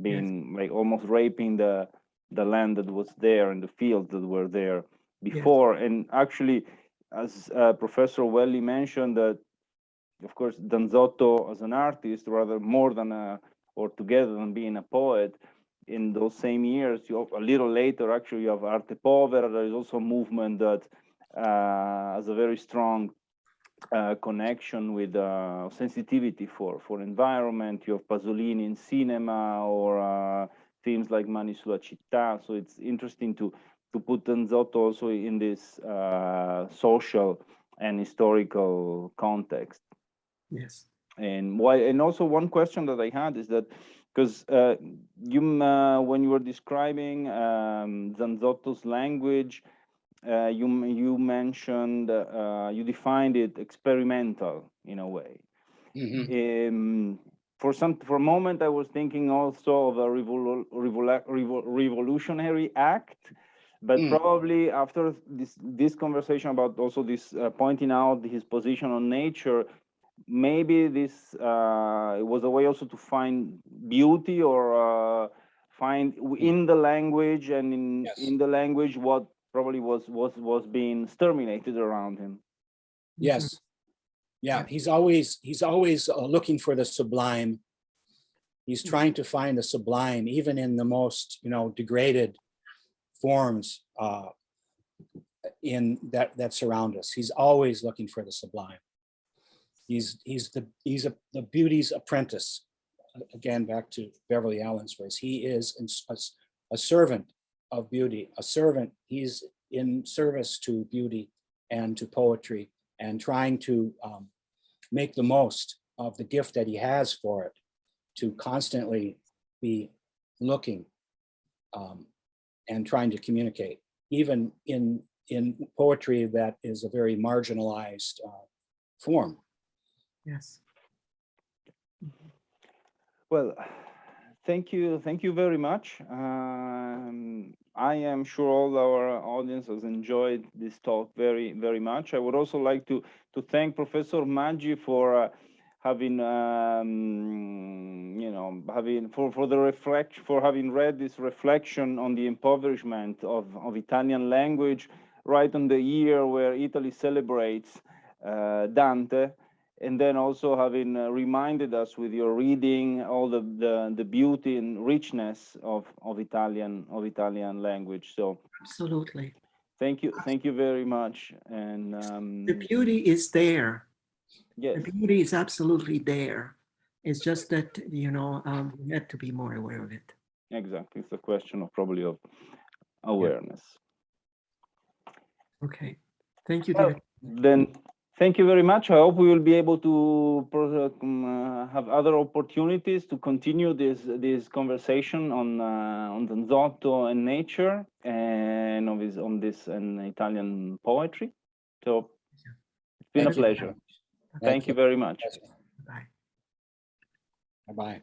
being like almost raping the land that was there and the fields that were there before. Yes. And actually, as Professor Welle mentioned, that of course Zanzotto as an artist, rather more than or together than being a poet, in those same years, a little later, actually, you have Arte Povera. There is also a movement that has a very strong connection with sensitivity for environment. You have Pasolini in cinema, or themes like Mani sulla città. So it's interesting to put Zanzotto also in this social and historical context. Yes. And why? And also one question that I had is that, because when you were describing Zanzotto's language, you mentioned you defined it experimental in a way. For a moment, I was thinking also of a revolutionary act, but probably after this conversation about also this pointing out his position on nature, maybe this it was a way also to find beauty or find in the language and in the language what probably was being exterminated around him. Yes. Yeah, he's always looking for the sublime. He's trying to find the sublime, even in the most, degraded forms that surround us. He's always looking for the sublime. He's the beauty's apprentice. Again, back to Beverly Allen's phrase. He is a servant of beauty, a servant. He's in service to beauty and to poetry, and trying to make the most of the gift that he has for it, to constantly be looking and trying to communicate, even in poetry that is a very marginalized form. Yes. Well, thank you very much. I am sure all our audience has enjoyed this talk very, very much. I would also like to thank Professor Maggi for having having read this reflection on the impoverishment of Italian language right on the year where Italy celebrates Dante. And then also having reminded us with your reading all the beauty and richness of Italian language. So absolutely, thank you very much. And the beauty is there. Yes, the beauty is absolutely there. It's just that we have to be more aware of it. Exactly, it's a question of probably of awareness. Okay, thank you. Well, then. Thank you very much. I hope we will be able to have other opportunities to continue this conversation on Zanzotto and nature and on this and Italian poetry. So it's been a pleasure. Thank you very much. Bye. Bye-bye.